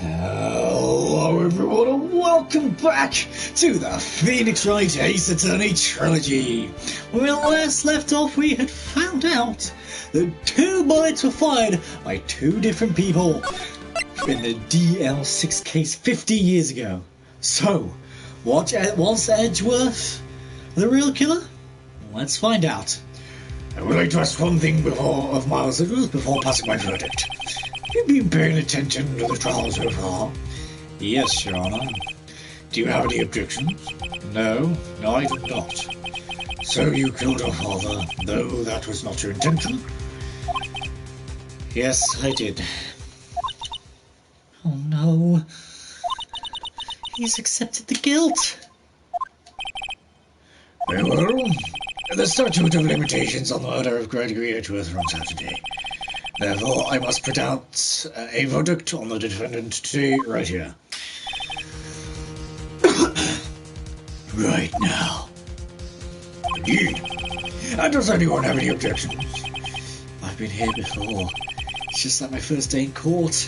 Hello everyone and welcome back to the Phoenix Wright Ace Attorney Trilogy. When we last left off, we had found out that 2 bullets were fired by 2 different people in the DL6 case 50 years ago. So, was Edgeworth the real killer? Let's find out. I would like to ask one thing of Miles Edgeworth before passing my verdict. Have you been paying attention to the trial so far? Yes, Your Honour. Do you have any objections? No, I do not. So you killed your father, though that was not your intention? Yes, I did. Oh no. He's accepted the guilt. Very well. The statute of limitations on the murder of Gregory Edgeworth runs out today. Therefore, I must pronounce a verdict on the defendant today, right here. Right now. Indeed. And does anyone have any objections? I've been here before. It's just like my first day in court.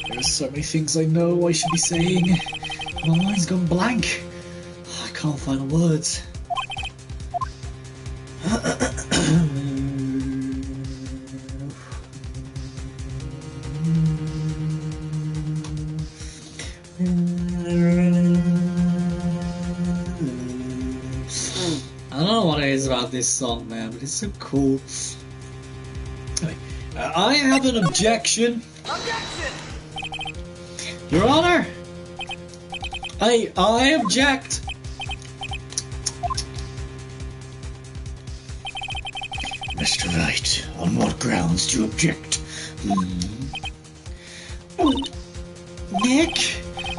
There are so many things I know I should be saying. My mind's gone blank. I can't find the words. I don't know what it is about this song, man, but it's so cool. Anyway, I have an objection. Objection! Your Honor, I object. Mr. Wright, on what grounds do you object? Nick,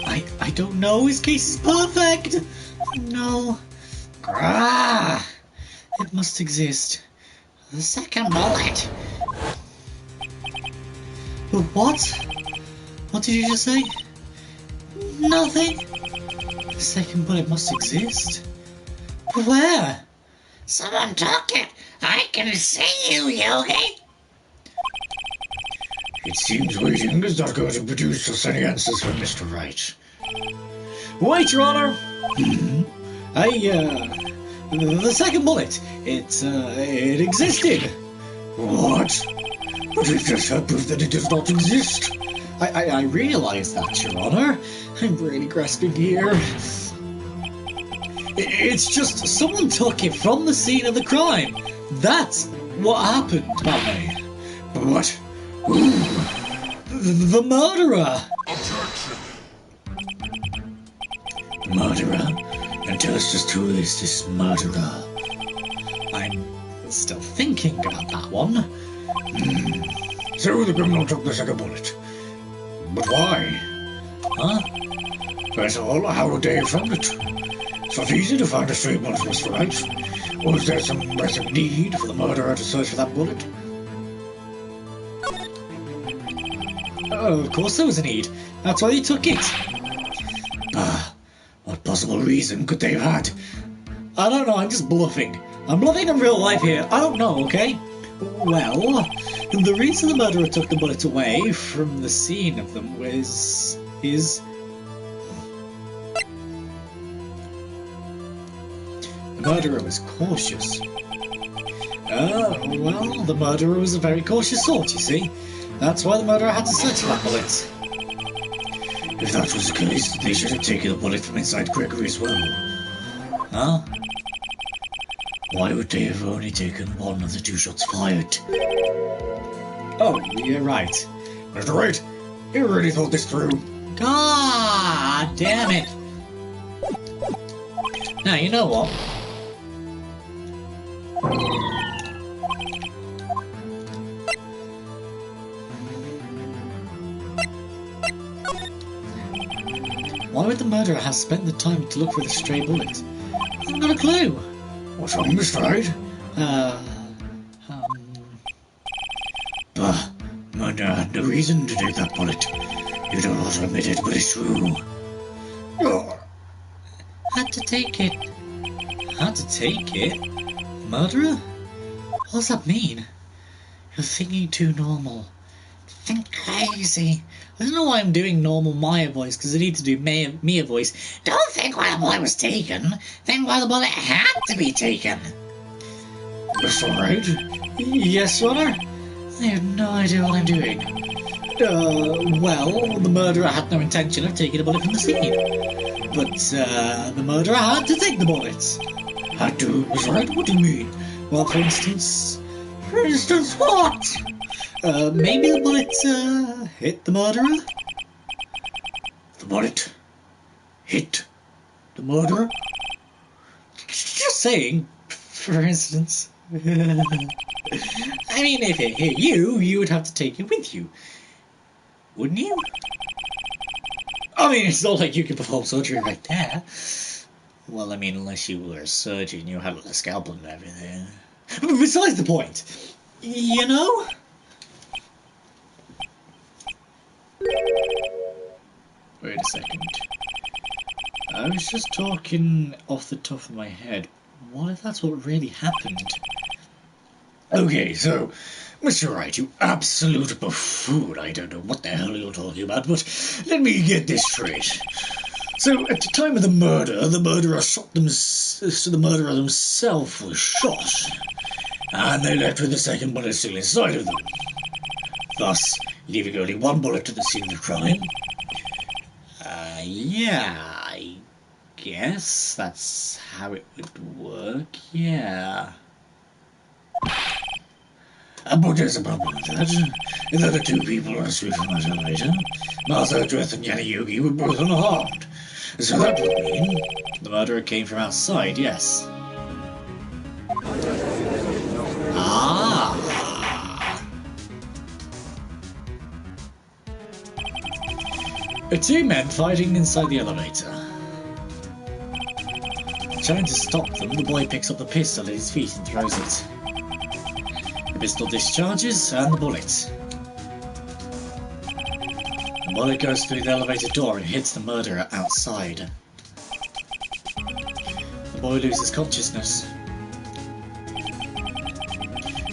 I don't know. His case is perfect. No. It must exist. The second bullet. What? What did you just say? Nothing. The second bullet must exist. But where? Someone took it. I can see you, Yogi. It seems waiting is not going to produce us any answers from Mr. Wright. Wait, Your Honor. The second bullet, it existed. What? But we've just had proof that it does not exist. I realise that, Your Honour. I'm really grasping here. It's just someone took it from the scene of the crime. That's what happened, Tommy. But what? Ooh, the murderer. Objection. Murderer? And tell us just who is this murderer? I'm still thinking about that one. So the criminal took the second bullet. But why? Huh? First of all, how would they have found it? It's not easy to find a stray bullet, Mr. Wright. Was there some pressing need for the murderer to search for that bullet? Oh, of course there was a need. That's why they took it. What possible reason could they have had? I don't know, I'm just bluffing. I'm bluffing in real life here. I don't know, okay? Well, the reason the murderer took the bullet away from the scene of them was... The murderer was cautious. Oh, well, the murderer was a very cautious sort, you see. That's why the murderer had to search for that bullet. If that was the case, they should have taken the bullet from inside Gregory as well. Huh? Why would they have only taken one of the 2 shots fired? Oh, you're right. Mr. Wright, you really thought this through. God damn it. Now, you know what? Why would the murderer have spent the time to look for the stray bullet? I've not a clue. What's wrong, Mr. Wright? Bah, murderer had no reason to take that bullet. You don't want to admit it, but it's true. Had to take it. Had to take it? Murderer? What does that mean? You're thinking too normal. fucking crazy. I don't know why I'm doing normal Maya voice, because I need to do Mia voice. Don't think why the bullet was taken. Think why the bullet had to be taken. That's alright. Yes, Your Honor? I have no idea what I'm doing. Well, the murderer had no intention of taking a bullet from the scene. But, the murderer had to take the bullets. Had to, was right? What do you mean? Well, for instance... For instance, what? Maybe the bullet, hit the murderer? The bullet hit the murderer? Just saying, for instance. I mean, if it hit you, you would have to take it with you. Wouldn't you? I mean, it's not like you could perform surgery right there. Well, I mean, unless you were a surgeon, you had a scalpel and everything. But besides the point, you know? Wait a second. I was just talking off the top of my head. What if that's what really happened? Okay, so, Mr. Wright, you absolute buffoon. I don't know what the hell you're talking about, but let me get this straight. So, at the time of the murder, the murderer himself was shot, and they left with the second bullet still inside of them, thus leaving only one bullet to the scene of the crime. Yeah, I guess that's how it would work, yeah. But there's a problem with that. The other two people on the street from us later, Martha, Dreth, and Yana Yogi, were both unharmed. So that would mean the murderer came from outside, yes. Ah! Two men fighting inside the elevator. Trying to stop them, the boy picks up the pistol at his feet and throws it. The pistol discharges, and the bullet. The bullet goes through the elevator door and hits the murderer outside. The boy loses consciousness.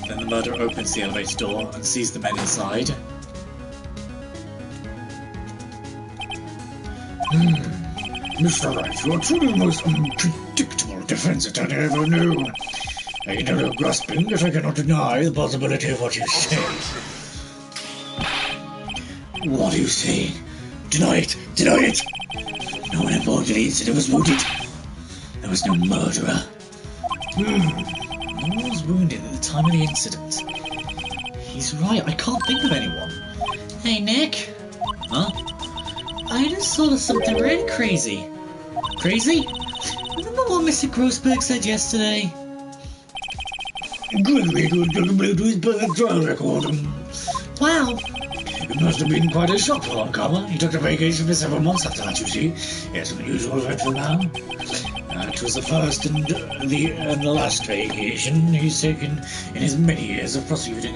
Then the murderer opens the elevator door and sees the men inside. Mr. Wright, you are truly the most unpredictable defense attorney I ever knew. I can tell you're grasping that I cannot deny the possibility of what you say. What are you saying? Deny it! Deny it! No one involved in the incident was wounded. There was no murderer. No one was wounded at the time of the incident. He's right, I can't think of anyone. Hey, Nick? Huh? I just thought of something really crazy. Crazy? Remember what Mr. Grossberg said yesterday? Gregory could contribute to his perfect trial record. Wow. It must have been quite a shock for Oncomber. He took a vacation for several months after that, you see. Yes, an unusual event for a man. It was the first and the last vacation he's taken in his many years of prosecuting.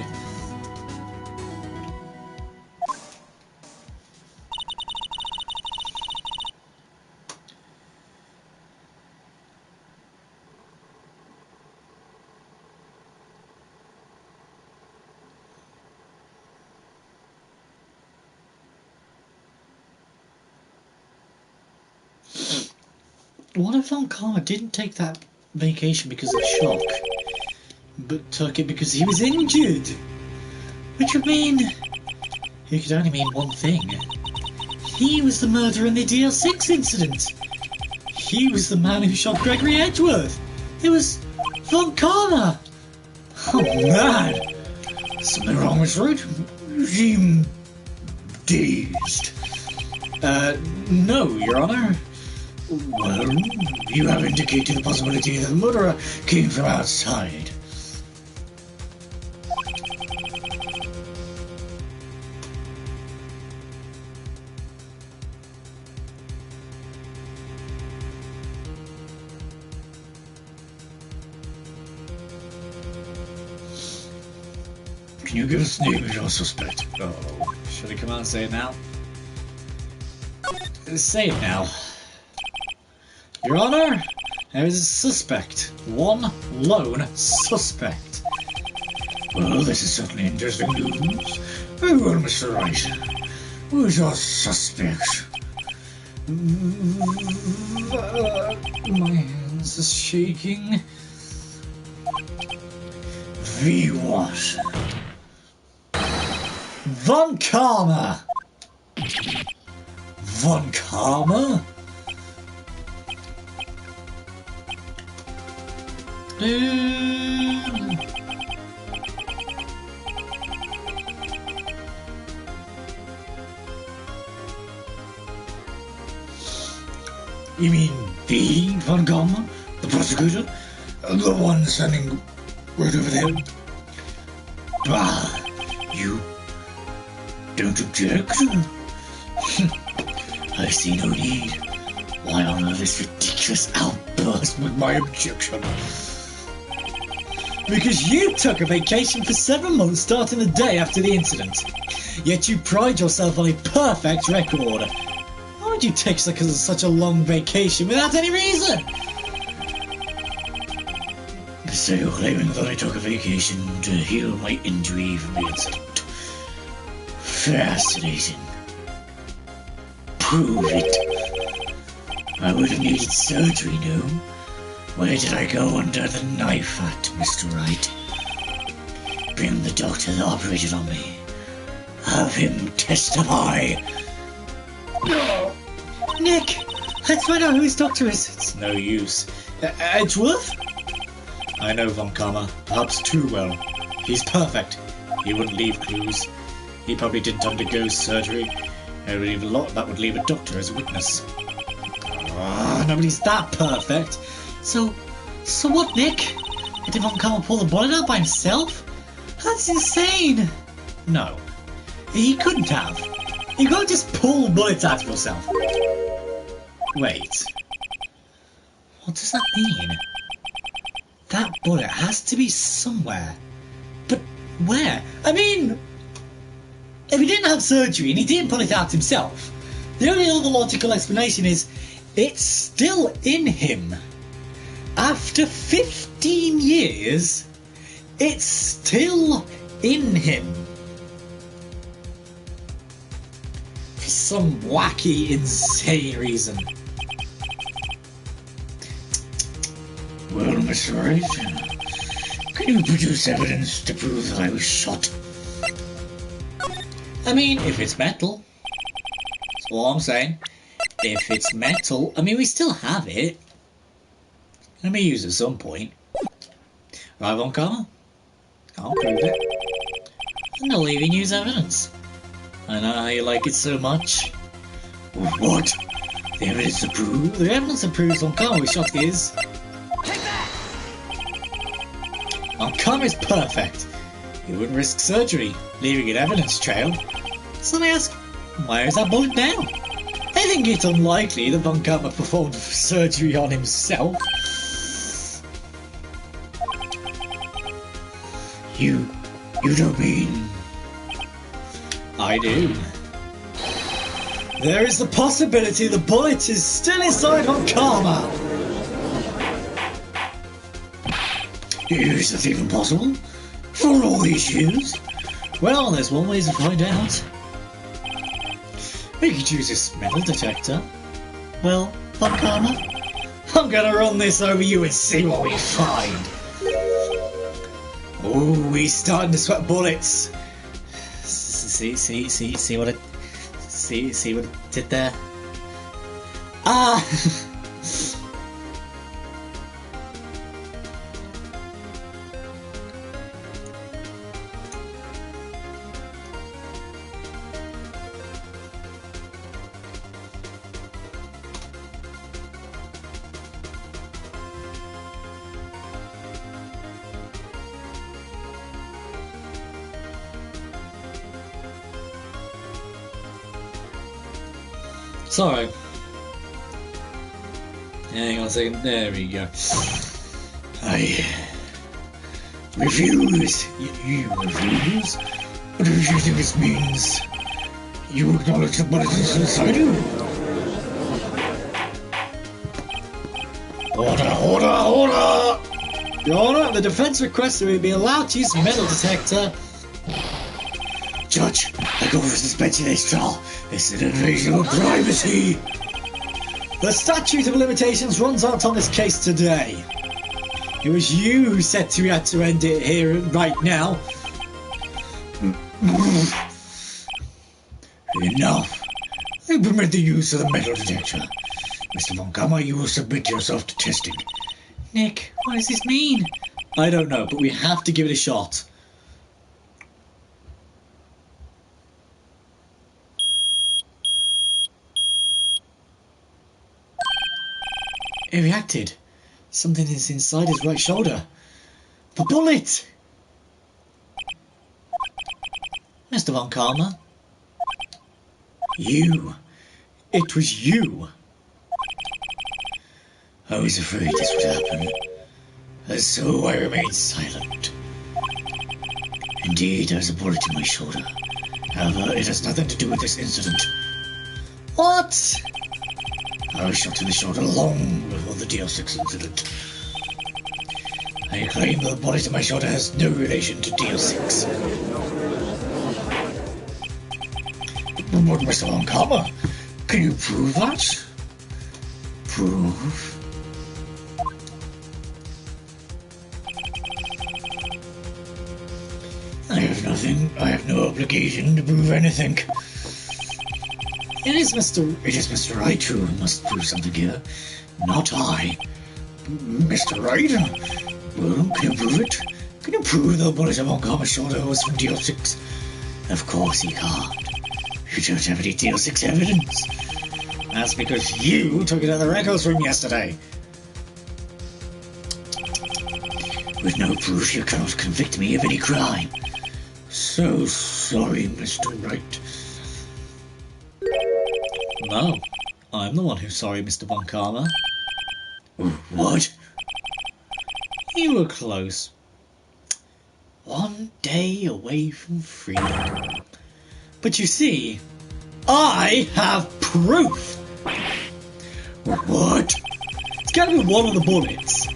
What if Oncomber didn't take that vacation because of shock, but took it because he was injured? Which would mean... it could only mean one thing. He was the murderer in the DL6 incident. He was the man who shot Gregory Edgeworth. It was Oncomber. Oh man! Something wrong with Wright? You seem dazed. No, Your Honor. Well, you have indicated the possibility that the murderer came from outside. Can you give us the name of your suspect? Oh, should I come out and say it now? Say it now. Your Honor, there is a suspect. One lone suspect. Well, this is certainly interesting news. Very well, Mr. Wright. Who's your suspect? My hands are shaking. V what? Von Karma! Von Karma? You mean the Von Karma? The prosecutor? The one standing right over there? Bah, you don't object? I see no need. Why on earth this ridiculous outburst with my objection? Because you took a vacation for 7 months starting the day after the incident. Yet you pride yourself on a perfect record. Why would you take such a long vacation without any reason? So you're claiming that I took a vacation to heal my injury from the incident. Fascinating. Prove it. I would have needed surgery, no? Where did I go under the knife at, Mr. Wright? Bring the doctor that operated on me. Have him testify. Nick, let's find out who his doctor is. It's no use. Edgeworth? I know Von Karma, perhaps too well. He's perfect. He wouldn't leave clues. He probably didn't undergo surgery. That would leave a doctor as a witness. Nobody's that perfect. So what, Nick? Did Von Karma pull the bullet out by himself? That's insane. No, he couldn't have. You can't just pull bullets out of yourself. Wait. What does that mean? That bullet has to be somewhere. But where? I mean, if he didn't have surgery and he didn't pull it out himself, the only other logical explanation is it's still in him. After 15 years, it's still in him. For some wacky, insane reason. Well, Mr. Wright, can you produce evidence to prove that I was shot? I mean, if it's metal. That's all I'm saying. If it's metal, I mean, we still have it. Let me use it at some point. Right, Von Karma? I'll prove it. And I'll even use evidence. I know how you like it so much. What? The evidence to prove? The evidence that proves Von Karma was shot is... Von Karma is perfect. He wouldn't risk surgery, leaving an evidence trail. So they ask, where is that bullet now? I think it's unlikely that Von Karma performed surgery on himself. You don't mean... I do. There is the possibility the bullet is still inside Von Karma. Is that even possible? For all these years? Well, there's one way to find out. We could use this metal detector. Well, Von Karma, I'm gonna run this over you and see what we find. Oh, he's starting to sweat bullets. See what it did there? Ah! Sorry. Hang on a second. There we go. I refuse. You refuse? What do you think this means? You acknowledge the bullet is inside you? Order! Your Honor, the defense requests that we be allowed to use the metal detector Judge, I call for suspension of this trial. It's an invasion of privacy. The statute of limitations runs out on this case today. It was you who said we had to end it here right now. Enough. I permit the use of the metal detector. Mr. Montgomery, you will submit yourself to testing. Nick, what does this mean? I don't know, but we have to give it a shot. He reacted. Something is inside his right shoulder. The bullet! Mr. Von Karma? You. It was you. I was afraid this would happen, and so I remained silent. Indeed, there's a bullet in my shoulder. However, it has nothing to do with this incident. What? I was shot in the shoulder long before the DL6 incident. I claim the bullet in my shoulder has no relation to DL6. But Mr. Von Karma, can you prove that? Prove? I have nothing. I have no obligation to prove anything. It is Mr. Wright who must prove something here, not I. Mr. Wright? Well, can you prove it? Can you prove the bullet on Montgomery's shoulder was from DL6? Of course he can't. You don't have any DL6 evidence. That's because you took it out of the records room yesterday. With no proof, you cannot convict me of any crime. So sorry, Mr. Wright. No, I'm the one who's sorry, Mr. Von Karma. What? You were close. One day away from freedom. But you see, I have proof! What? It's gotta be one of the bullets.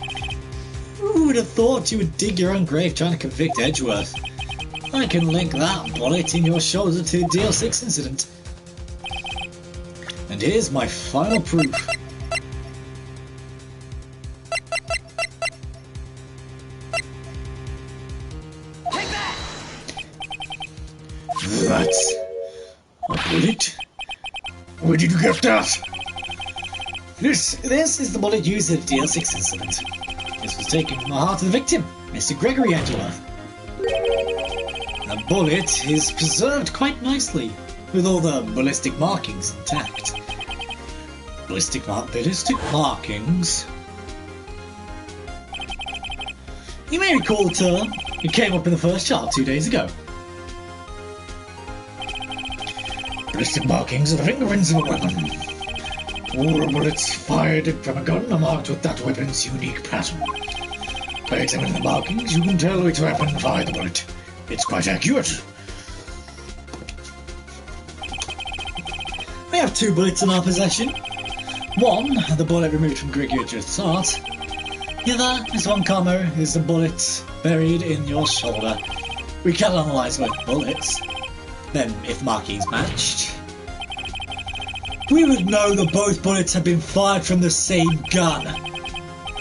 Who would have thought you would dig your own grave trying to convict Edgeworth? I can link that bullet in your shoulder to the DL6 incident. And here's my final proof. Take that! That's a bullet? Where did you get that? This is the bullet used in the DL6 incident. This was taken from the heart of the victim, Mr. Gregory Edgeworth. The bullet is preserved quite nicely, with all the ballistic markings intact. Ballistic markings? You may recall the term. It came up in the first chart 2 days ago. Ballistic markings are the fingerprints of a weapon. All the bullets fired from a gun are marked with that weapon's unique pattern. By examining the markings, you can tell which weapon fired the bullet. It's quite accurate. We have 2 bullets in our possession. One, the bullet removed from Gregory Edgeworth's heart. The other, Mr. Von Karma, is the bullet buried in your shoulder. We can analyse both bullets. Then, if markings matched, we would know that both bullets had been fired from the same gun.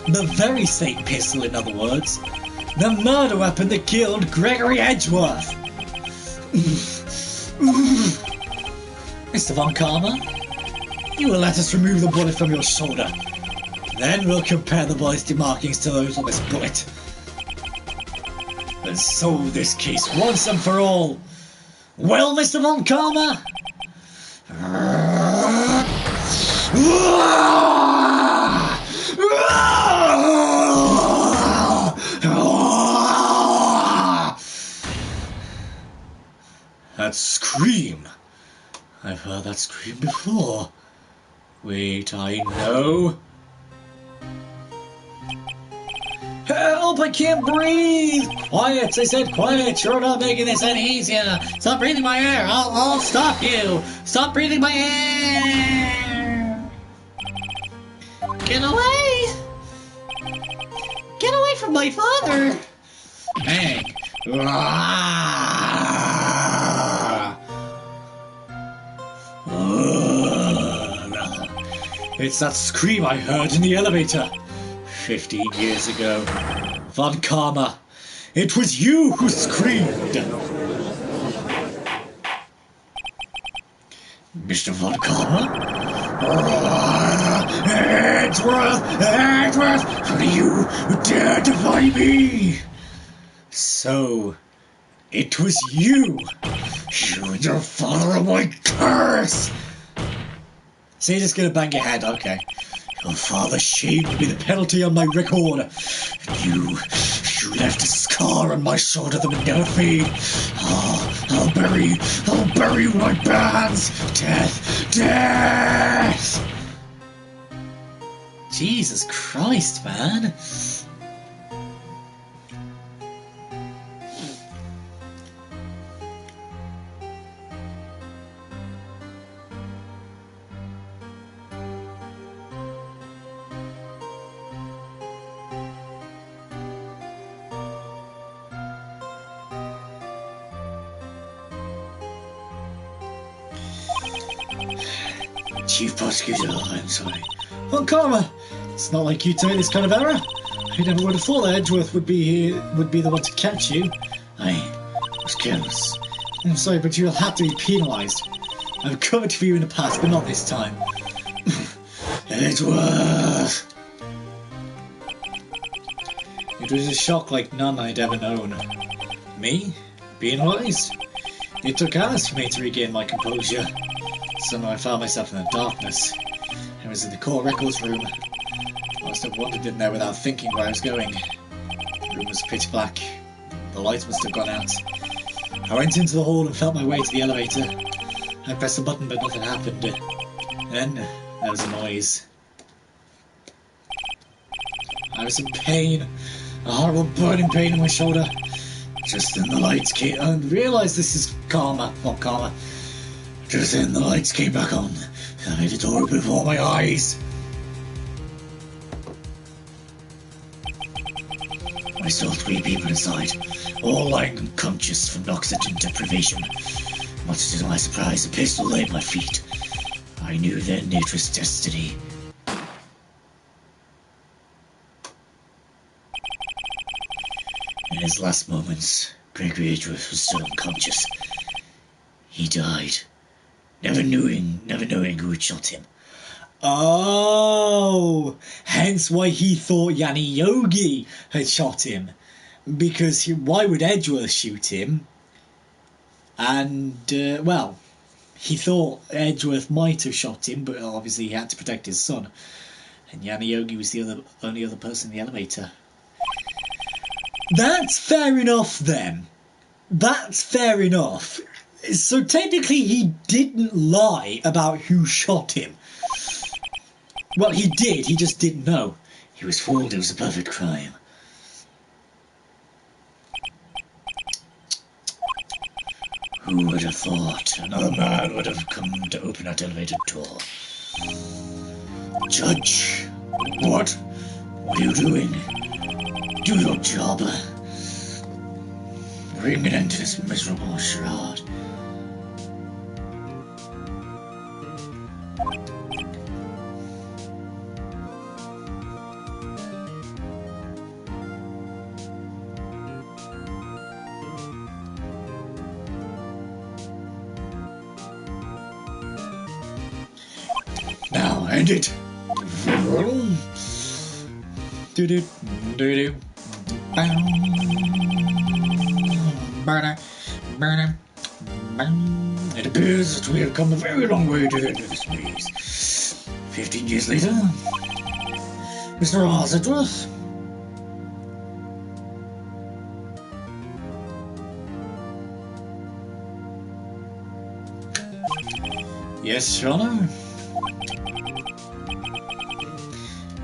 The very same pistol, in other words. The murder weapon that killed Gregory Edgeworth. Mr. Von Karma, you will let us remove the bullet from your shoulder. Then we'll compare the ballistic markings to those on this bullet. And solve this case once and for all. Well, Mr. Von Karma? That scream! I've heard that scream before. Wait, I know. Help, I can't breathe! Quiet, I said quiet, you're not making this any easier. Stop breathing my air, I'll stop you. Stop breathing my air. Get away! Get away from my father! Bang! It's that scream I heard in the elevator 15 years ago. Von Karma, it was you who screamed. Mr. Von Karma? Edgeworth, how do you dare defy me? So, it was you. You and your father are my curse. So you're just gonna bang your head, okay. Your father shamed me, the penalty on my record. You left a scar on my shoulder that would never fade. Oh, I'll bury my bands. Death. Jesus Christ, man. Chief Prosecutor, I'm sorry. Von Karma, it's not like you to make this kind of error. I never would have thought that Edgeworth would be the one to catch you. I was careless. I'm sorry, but you'll have to be penalised. I've covered for you in the past, but not this time. Edgeworth! It was a shock like none I'd ever known. Me? Penalised? It took hours for me to regain my composure. Somehow I found myself in the darkness. I was in the court records room. I must have wandered in there without thinking where I was going. The room was pitch black. The lights must have gone out. I went into the hall and felt my way to the elevator. I pressed the button but nothing happened. Then there was a noise. I was in pain. A horrible burning pain in my shoulder. Just then the lights came on. I realised this is karma, not karma. Just then the lights came back on. I made a door open before my eyes. I saw 3 people inside, all lying unconscious from oxygen deprivation. Much to my surprise, a pistol lay at my feet. I knew then it was destiny. In his last moments, Gregory Edgeworth was still unconscious. He died. Never knowing who had shot him. Oh, hence why he thought Yanni Yogi had shot him. Because why would Edgeworth shoot him? And, well, he thought Edgeworth might have shot him, but obviously he had to protect his son. And Yanni Yogi was the only other person in the elevator. That's fair enough then. That's fair enough. So technically he didn't lie about who shot him. Well, he did, he just didn't know. He was fooled, it was a perfect crime. Who would have thought another man would have come to open that elevator door? Judge, what? What are you doing? Do your job. Bring an end to this miserable charade. Now end it. It appears that we have come a very long way to the end of this maze. 15 years later, Mr. Edgeworth. Yes, Your Honor.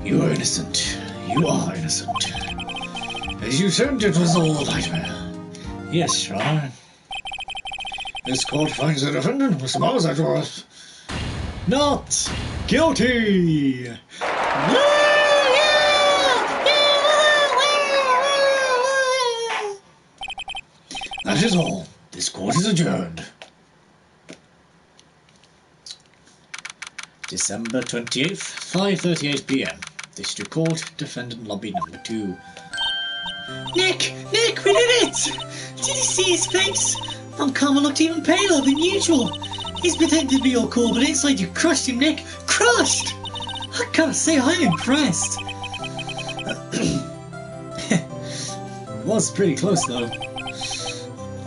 You are innocent. You are innocent. As you said, it was all a nightmare. Yes, Your Honor. This court finds the defendant, Mr. Miles Edgeworth, not guilty. That is all. This court is adjourned. December 28th, 5:38 PM. District Court, Defendant Lobby Number 2. Nick! Nick, we did it! Did you see his face? Von Karma looked even paler than usual. He's pretending to be all cool, but inside you crushed him, Nick. Crushed! I gotta say, I'm impressed. Was pretty close, though.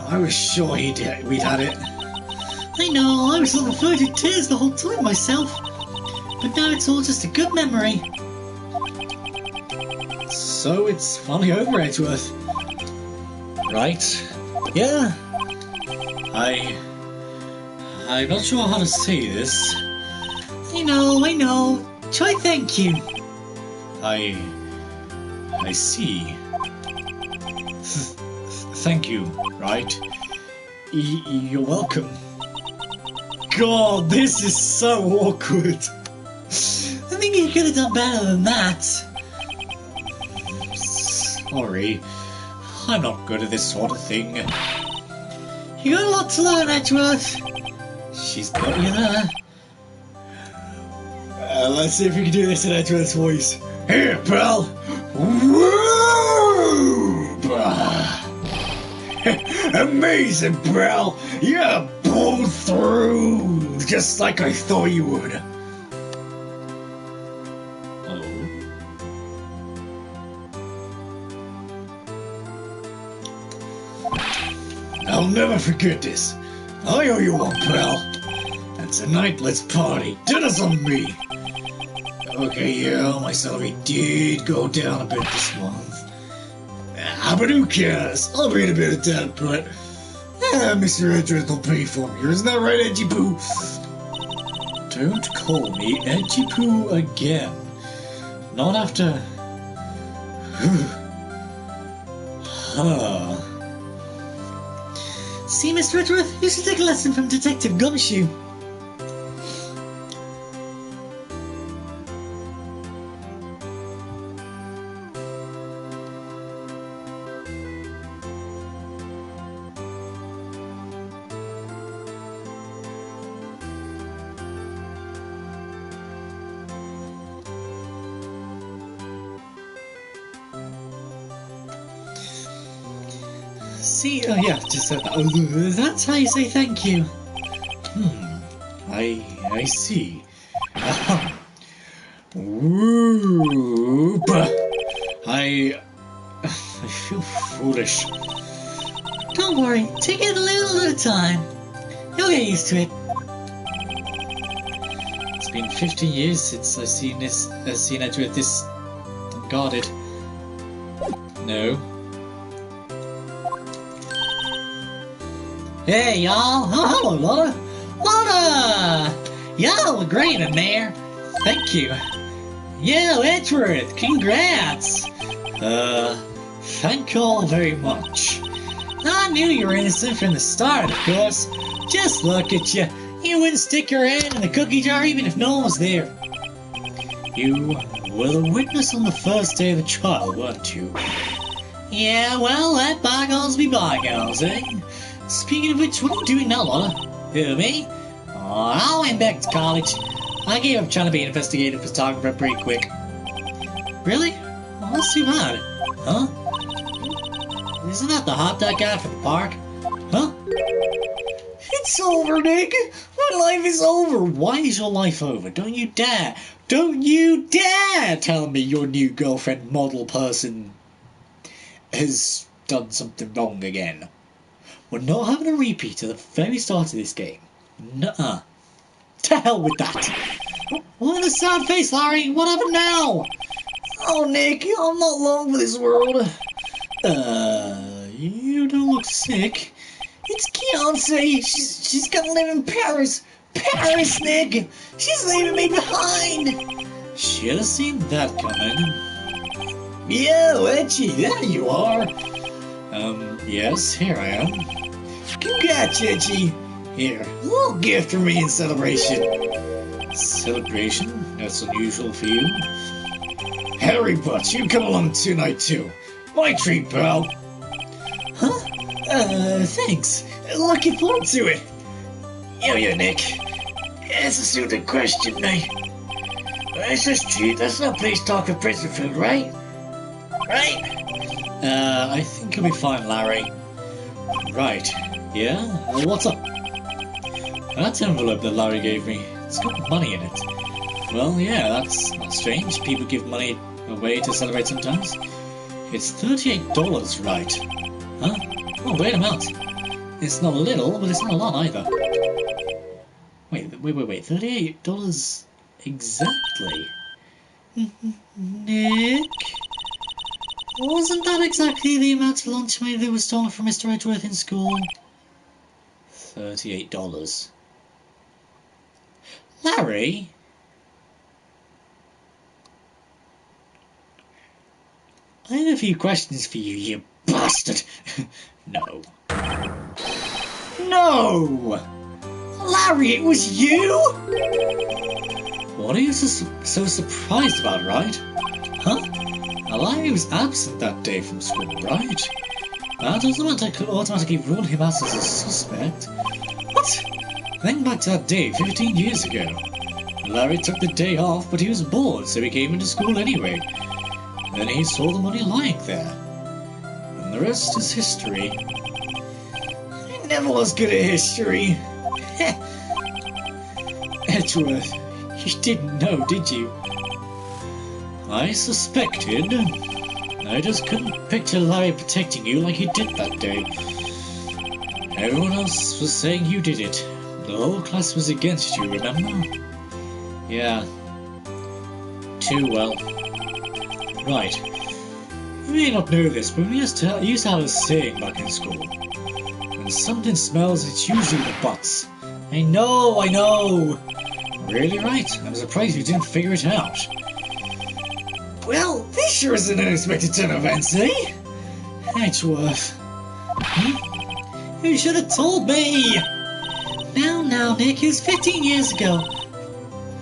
I was sure we'd had it. I know, I was on the verge of tears the whole time myself. But now it's all just a good memory. So it's finally over, Edgeworth. Right? Yeah. I'm not sure how to say this. I know. Try thank you. I see. Thank you, right? You're welcome. God, this is so awkward. I think you could have done better than that. Sorry. I'm not good at this sort of thing. You got a lot to learn, Edgeworth. She's got you there. Let's see if we can do this in Edgeworth's voice. Here, pal. Woo! Amazing, pal. You pulled through just like I thought you would. I'll never forget this. I owe you one, pal. And tonight, let's party. Dinner's on me. Okay, yeah, my salary did go down a bit this month. But who cares? I'll be in a bit of debt, but Mr. Edgeworth will pay for me. Isn't that right, Edgy Poo? Don't call me Edgy Poo again. Not after... See, Mr. Edgeworth, you should take a lesson from Detective Gumshoe. See, oh yeah, just said that. Oh, that's how you say thank you. I see. Whoop. I feel foolish. Don't worry, take it a little at a time. You'll get used to it. It's been 15 years since I've seen Edgeworth this unguarded. No. Hey, y'all! Oh, hello, Lotta! Lotta! Y'all look great in there! Thank you! Yo, Edgeworth! Congrats! Thank you all very much. I knew you were innocent from the start, of course. Just look at you. You wouldn't stick your hand in the cookie jar even if no one was there. You were the witness on the first day of the trial, weren't you? Yeah, well, let bygones be bygones, eh? Speaking of which, what are you doing now, Lotta? Who, me? Oh, I went back to college. I gave up trying to be an investigative photographer pretty quick. Really? Well, that's too bad. Huh? Isn't that the hot dog guy from the park? Huh? It's over, Nick! My life is over! Why is your life over? Don't you dare! Don't you dare tell me your new girlfriend model person has done something wrong again. We're not having a repeat at the very start of this game. Nuh-uh. To hell with that. What a sad face, Larry. What happened now? Oh, Nick, I'm not long for this world. You don't look sick. It's Beyonce. She's gonna live in Paris. Paris, Nick. She's leaving me behind. Should have seen that coming. Yo, Edgy, there you are. Yes, here I am. Congrats, Edgy. Here, a little gift for me in celebration. Celebration? That's unusual for you. Harry Butch, you come along tonight too. My treat, pal. Huh? Thanks. Looking forward to it. Yo, Nick. It's a stupid question, mate. It's just cheap. That's no place to talk of prison food, right? Right? I think you'll be fine, Larry. Right. Yeah? Well, what's up? That envelope that Larry gave me, it's got money in it. Well, yeah, that's not strange. People give money away to celebrate sometimes. It's $38, right? Huh? Oh, great amount. It's not little, but it's not a lot either. Wait. $38 exactly. Nick? Wasn't that exactly the amount of lunch money that was stolen from Mr. Edgeworth in school? $38. Larry? I have a few questions for you, you bastard. No. No! Larry, it was you? What are you so surprised about, right? Huh? Larry was absent that day from school, right? That doesn't automatically rule him out as a suspect. What? Think back to that day 15 years ago. Larry took the day off, but he was bored, so he came into school anyway. Then he saw the money lying there. And the rest is history. I never was good at history. Edgeworth, you didn't know, did you? I suspected. I just couldn't picture Larry protecting you like he did that day. Everyone else was saying you did it. The whole class was against you, remember? Yeah. Too well. Right. You may not know this, but we used to have a saying back in school. When something smells, it's usually the butts. I know! Really right? I'm surprised you didn't figure it out. Well, this sure is an unexpected turn of events, eh? Edgeworth. You should have told me! Now, Nick, it was 15 years ago.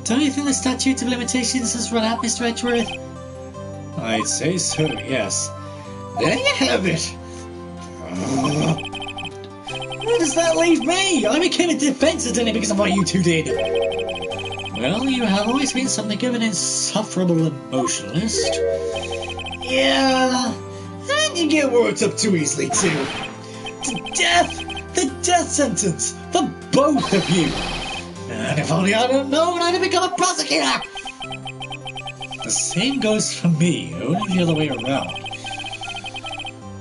Don't you think the statute of limitations has run out, Mr. Edgeworth? I'd say so, yes. There you have it! Where does that leave me? I became a defense attorney because of what you two did. Well, you have always been something of an insufferable emotionalist. Yeah, and you get worked up too easily too. To death! The death sentence! For both of you! And if only I'd have known, I'd have become a prosecutor! The same goes for me, only the other way around.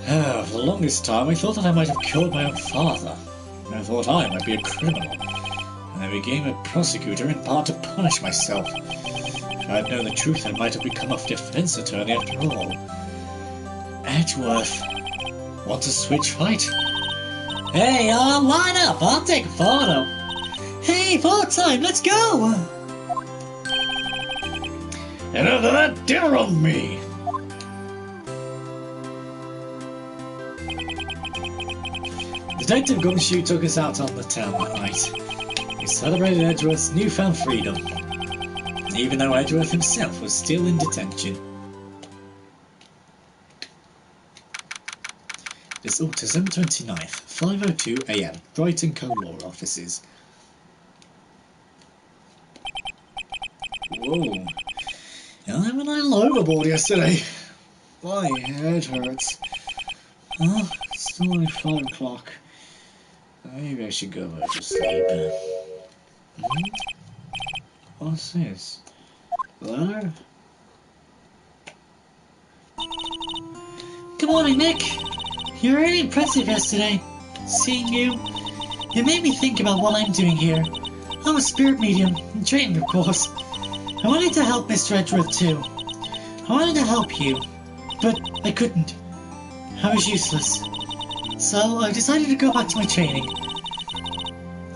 For the longest time, I thought that I might have killed my own father. I thought I might be a criminal. And I became a prosecutor in part to punish myself. If I had known the truth, I might have become a defense attorney after all. Edgeworth. Want to switch fight? Hey, line up! I'll take a photo. Hey, photo time, let's go! And after that, dinner on me! Detective Gumshoe took us out on the town that night. We celebrated Edgeworth's newfound freedom, even though Edgeworth himself was still in detention. It's December 29th, 5:02 AM, Wright & Co. Law Offices. Whoa. I went a little overboard yesterday. My head hurts. Huh? It's still only 5 o'clock. Maybe I should go back to sleep. What's this? Hello? Good morning, Nick. You were really impressive yesterday. Seeing you, it made me think about what I'm doing here. I'm a spirit medium, and trained, of course. I wanted to help Mr. Edgeworth too. I wanted to help you, but I couldn't. I was useless. So I decided to go back to my training.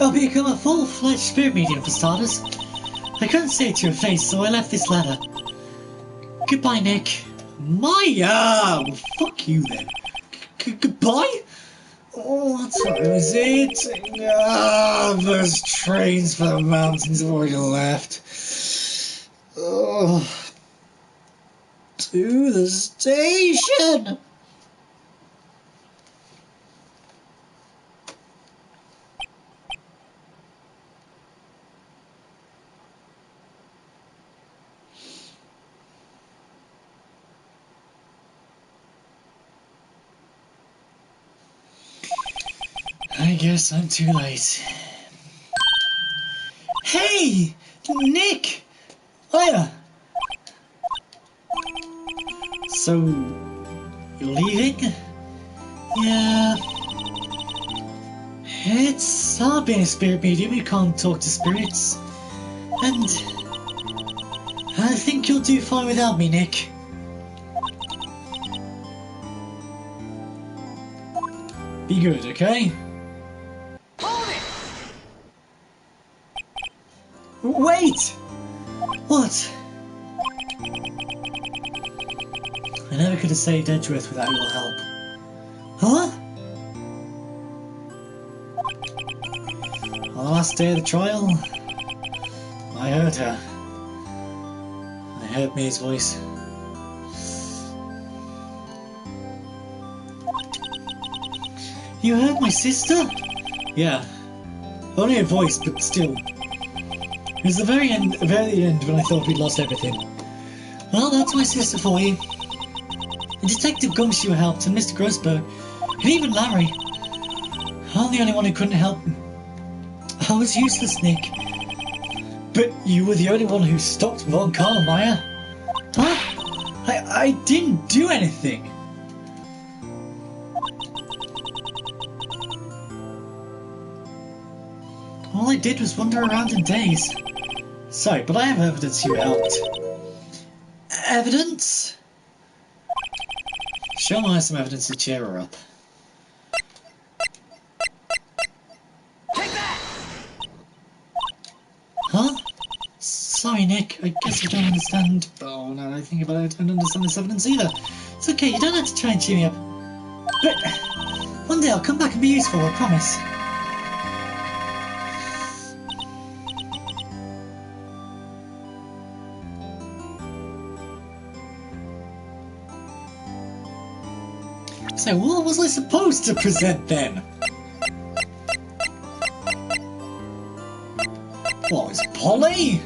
I'll become a full-fledged spirit medium for starters. I couldn't say it to your face, so I left this letter. Goodbye, Nick. Maya! Well, fuck you then. Goodbye? Oh, what time is it? Those trains for the mountains have already left. Oh, to the station! I guess I'm too late. Hey! Nick! Hiya! So, you're leaving? Yeah. It's hard being a spirit medium, you can't talk to spirits. And I think you'll do fine without me, Nick. Be good, okay? Hold it! Wait! What? I never could have saved Edgeworth without your help. Huh? On the last day of the trial, I heard her. I heard May's voice. You heard my sister? Yeah. Only her voice, but still. It was the very end when I thought we'd lost everything. Well, that's my sister for you. And Detective Gumshoe helped, and Mr. Grossberg, and even Larry. I'm the only one who couldn't help. I was useless, Nick. But you were the only one who stopped Von Karlmeyer. Huh? I didn't do anything. All I did was wander around and daze. Sorry, but I have evidence you helped. Evidence? Show Maya some evidence to cheer her up. Take that! Huh? Sorry, Nick. I guess you don't understand. Oh, now that I think about it, I don't understand this evidence either. It's okay, you don't have to try and cheer me up. But one day I'll come back and be useful, I promise. So what was I supposed to present then? What, was Polly?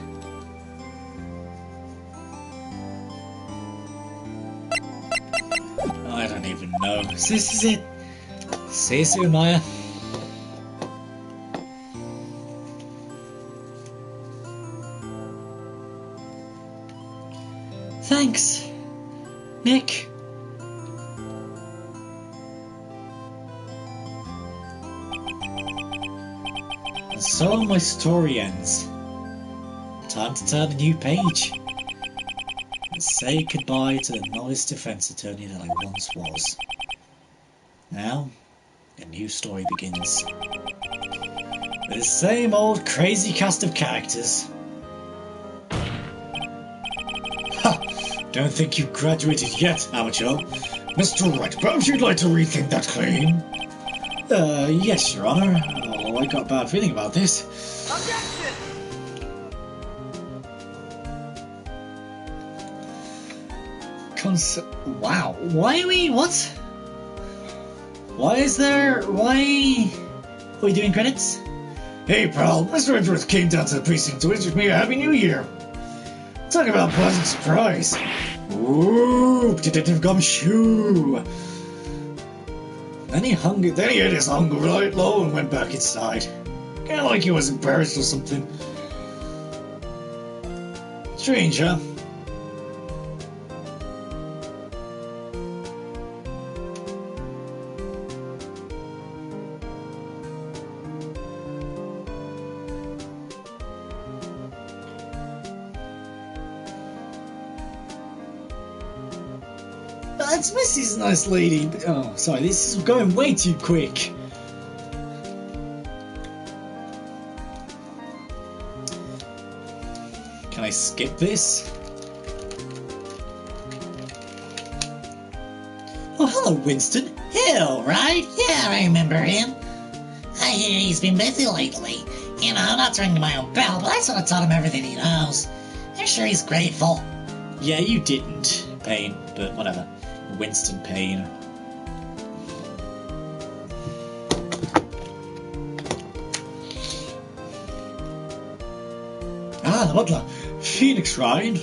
I don't even know. So this is it. See you soon, Maya. Thanks, Nick. And so my story ends. Time to turn a new page and say goodbye to the novice defense attorney that I once was. Now, a new story begins. With the same old crazy cast of characters. Ha! Don't think you've graduated yet, amateur. Mr. Wright, perhaps you'd like to rethink that claim? Yes, Your Honor. Oh, I got a bad feeling about this. Objection! Wow. Why are we... What? Why is there... Why... Are we doing credits? Hey, pal. Mr. Edgeworth came down to the precinct to wish me a Happy New Year. Talk about a pleasant surprise. Ooh, Detective Gumshoe. Then he ate his hunger right low and went back inside. Kinda like he was embarrassed or something. Strange, huh? That's Missy's nice lady. Oh, sorry, this is going way too quick. Can I skip this? Oh, hello, Winston. Hill, right? Yeah, I remember him. I hear he's been busy lately. You know, not to ring my own bell, but I sort of taught him everything he knows. I'm sure he's grateful. Yeah, you didn't, Payne, but whatever. Winston Payne. Ah, the butler. Phoenix Wright.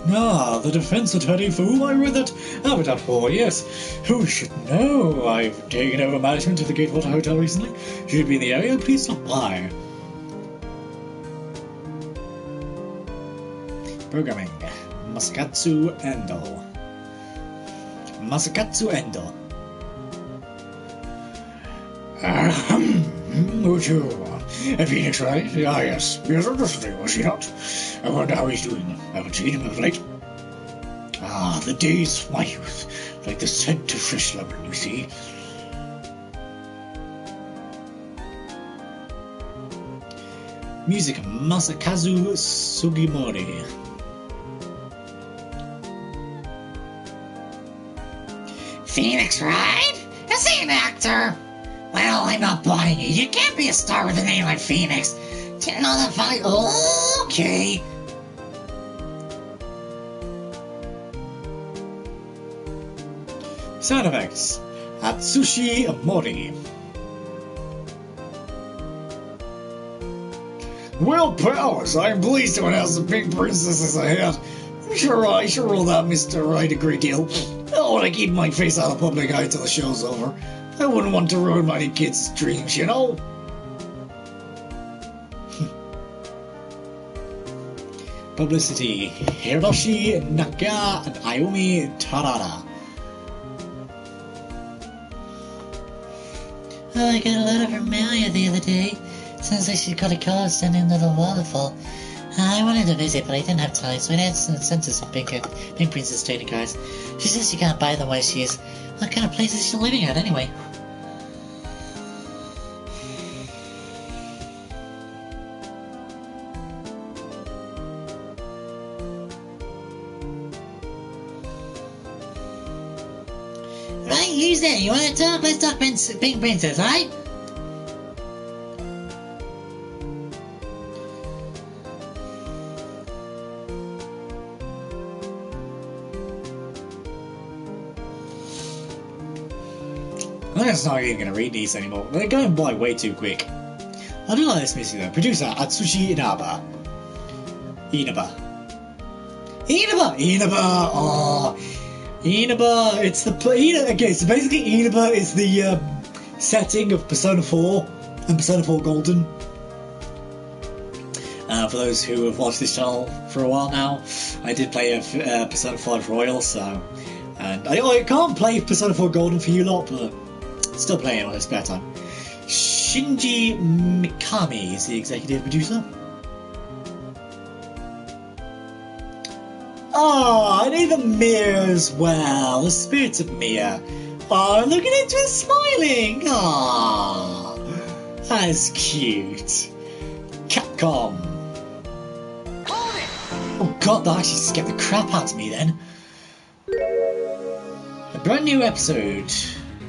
Ah, the defense attorney for whom I read that habitat for, yes. Who should know? I've taken over management of the Gatewater Hotel recently. Should you be in the area, please stop by. Programming. Masakatsu Endo. Masakatsu Endo. Mucho. A Phoenix, right? Ah, yes. Yes, interesting, was he not? I wonder how he's doing. I haven't seen him of late. Ah, the days of my youth. Like the scent of fresh lemon, you see. Music, Masakazu Sugimori. Phoenix, right? Is he an actor? Well, I'm not buying it. You can't be a star with a name like Phoenix. Didn't know that funny. Okay. Sound effects, Atsushi Mori. Well, pals, I'm pleased to announce the big princess is ahead. I'm sure I roll that Mr. Right a great deal. I want to keep my face out of public eye till the show's over. I wouldn't want to ruin my kids' dreams, you know? Publicity, Hiroshi Naka and Ayumi Tarada. Oh, I got a letter from Malia the other day. Sounds like she got a card sent into the waterfall. I wanted to visit, but I didn't have time, so I had sent her some pink princess trading cards. She says she can't buy them while she is. What kind of place is she living at, anyway? Right, who's there? You want to talk? Let's talk Pink Princess, alright? I'm just not even going to read these anymore. They're going by way too quick. I do like this music though. Producer Atsushi Inaba. Oh, Inaba. It's the okay. So basically, Inaba is the setting of Persona 4 and Persona 4 Golden. For those who have watched this channel for a while now, I did play Persona 5 Royal, so and I can't play Persona 4 Golden for you lot, but still playing it on his spare time. Shinji Mikami is the executive producer. Oh, and even Mia as well. The spirits of Mia. Oh, look at it, just smiling. Oh, that's cute. Capcom. Oh god, that actually scared the crap out of me then. A brand new episode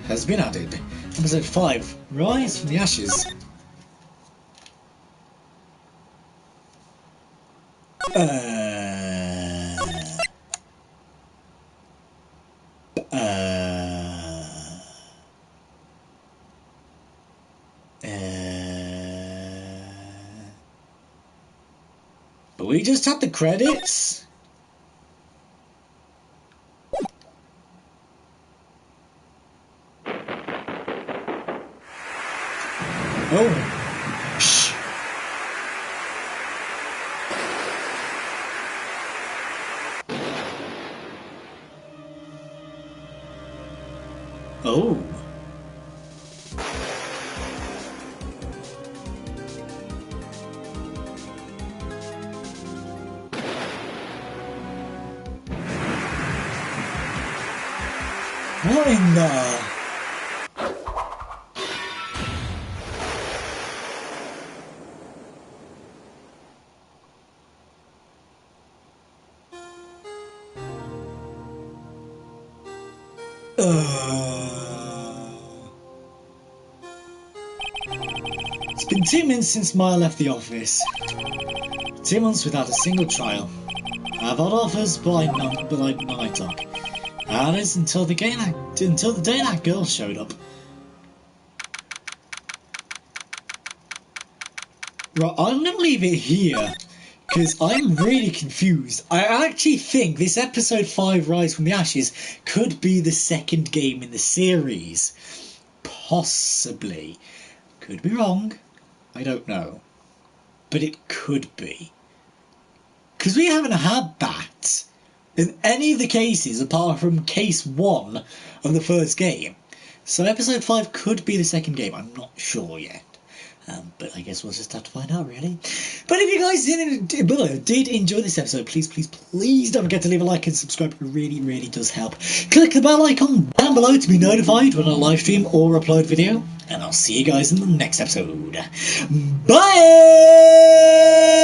has been added. Episode 5, Rise from the Ashes. But we just had the credits. Oh. Shh. Oh. What in the... It's been 2 months since Maya left the office. 2 months without a single trial. I've had offers, but I took. And it's until the day that girl showed up. Right, I'm gonna leave it here because I'm really confused. I actually think this episode 5, Rise from the Ashes, could be the second game in the series. Possibly. Could be wrong. I don't know. But it could be. Because we haven't had that in any of the cases apart from case 1 of the first game. So episode 5 could be the second game. I'm not sure yet. But I guess we'll just have to find out, really. But if you guys did enjoy this episode, please don't forget to leave a like and subscribe. It really, really does help. Click the bell icon down below to be notified when I live stream or upload video. And I'll see you guys in the next episode. Bye!